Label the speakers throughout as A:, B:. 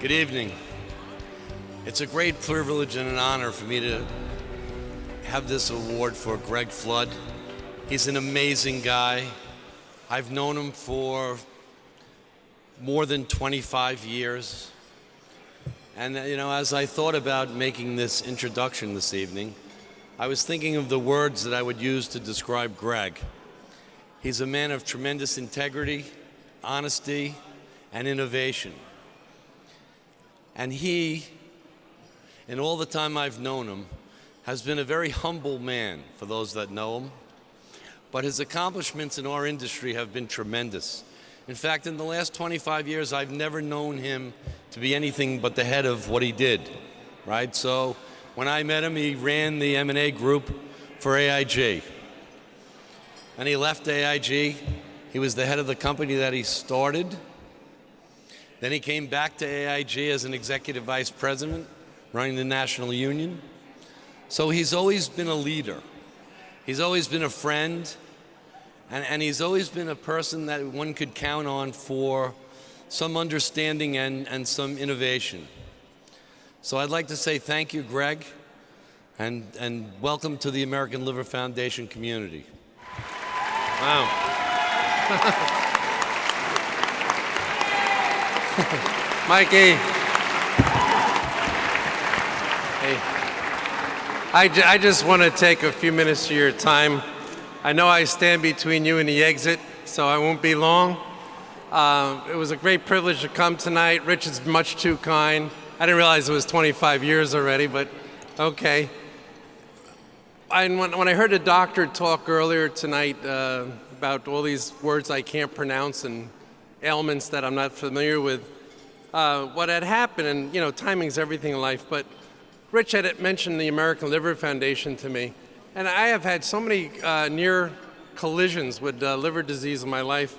A: Good evening. It's a great privilege and an honor for me to have this award for Greg Flood. He's an amazing guy. I've known him for more than 25 years. And as I thought about making this introduction this evening, I was thinking of the words that I would use to describe Greg. He's a man of tremendous integrity, honesty, and innovation. And he, in all the time I've known him, has been a very humble man for those that know him. But his accomplishments in our industry have been tremendous. In fact, in the last 25 years, I've never known him to be anything but the head of what he did, right? So when I met him, he ran the M&A group for AIG. And he left AIG. He was the head of the company that he started. Then he came back to AIG as an executive vice president, running the National Union. So he's always been a leader. He's always been a friend. And he's always been a person that one could count on for some understanding and some innovation. So I'd like to say thank you, Greg, and welcome to the American Liver Foundation community.
B: Wow. Mikey. Hey. I just want to take a few minutes of your time. I know I stand between you and the exit, so I won't be long. It was a great privilege to come tonight. Rich is much too kind. I didn't realize it was 25 years already, but okay. When I heard the doctor talk earlier tonight about all these words I can't pronounce and ailments that I'm not familiar with, what had happened, and timing's everything in life, but Rich had mentioned the American Liver Foundation to me, and I have had so many near collisions with liver disease in my life.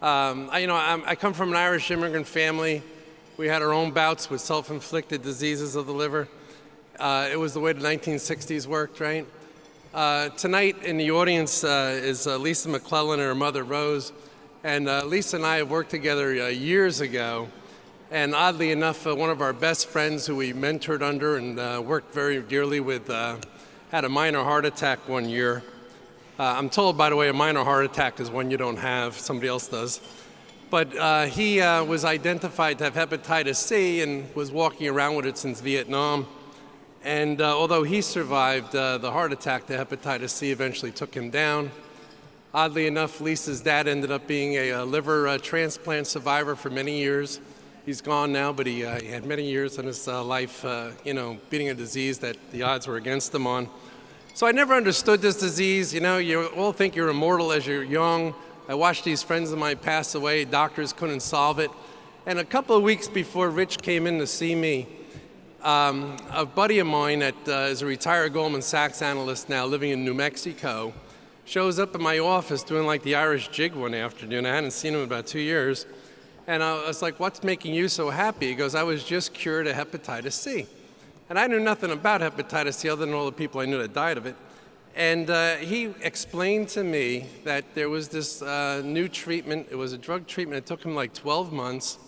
B: I come from an Irish immigrant family. We had our own bouts with self-inflicted diseases of the liver. It was the way the 1960s worked, right? Tonight in the audience is Lisa McClellan and her mother Rose. And Lisa and I have worked together years ago. And oddly enough, one of our best friends who we mentored under and worked very dearly with had a minor heart attack one year. I'm told, by the way, a minor heart attack is one you don't have, somebody else does. But he was identified to have hepatitis C and was walking around with it since Vietnam. And although he survived the heart attack, the hepatitis C eventually took him down. Oddly enough, Lisa's dad ended up being a liver transplant survivor for many years. He's gone now, but he had many years in his life, beating a disease that the odds were against him on. So I never understood this disease. You all think you're immortal as you're young. I watched these friends of mine pass away. Doctors couldn't solve it. And a couple of weeks before Rich came in to see me, a buddy of mine that is a retired Goldman Sachs analyst now living in New Mexico shows up in my office doing like the Irish jig one afternoon. I hadn't seen him in about 2 years. And I was like, what's making you so happy? He goes, I was just cured of hepatitis C. And I knew nothing about hepatitis C other than all the people I knew that died of it. And he explained to me that there was this new treatment. It was a drug treatment. It took him like 12 months.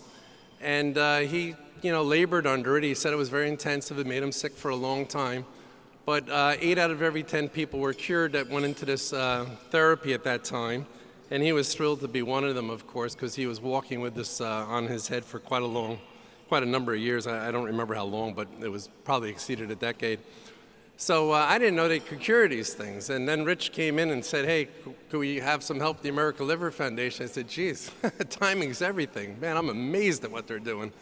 B: And he labored under it. He said it was very intensive. It made him sick for a long time. But 8 out of every 10 people were cured that went into this therapy at that time. And he was thrilled to be one of them, of course, because he was walking with this on his head for quite a number of years. I don't remember how long, but it was probably exceeded a decade. So I didn't know they could cure these things. And then Rich came in and said, hey, could we have some help at the American Liver Foundation? I said, geez, timing's everything. Man, I'm amazed at what they're doing.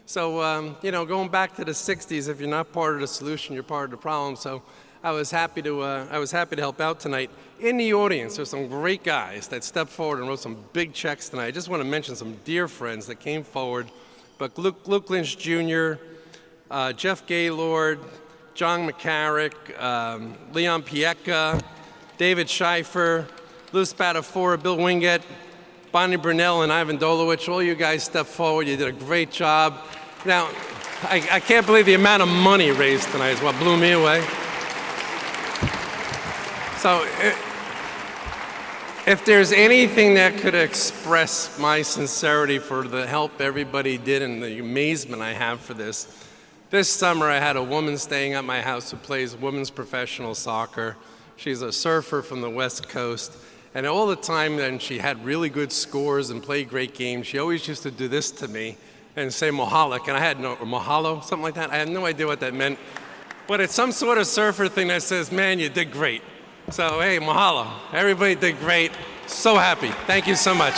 B: So, going back to the 60s, if you're not part of the solution, you're part of the problem. So I was happy to help out tonight. In the audience, there's some great guys that stepped forward and wrote some big checks tonight. I just want to mention some dear friends that came forward. But Luke Lynch Jr., Jeff Gaylord, John McCarrick, Leon Piecka, David Schleifer, Lou Spatafora, Bill Wingett, Bonnie Brunell, and Ivan Dolowich. All you guys stepped forward. You did a great job. Now, I can't believe the amount of money raised tonight is what blew me away. So If there's anything that could express my sincerity for the help everybody did and the amazement I have for this summer I had a woman staying at my house who plays women's professional soccer. She's a surfer from the West Coast. And all the time then she had really good scores and played great games. She always used to do this to me and say mahalo. And I had no, mahalo, something like that. I had no idea what that meant. But it's some sort of surfer thing that says, man, you did great. So, hey, mahalo. Everybody did great. So happy. Thank you so much.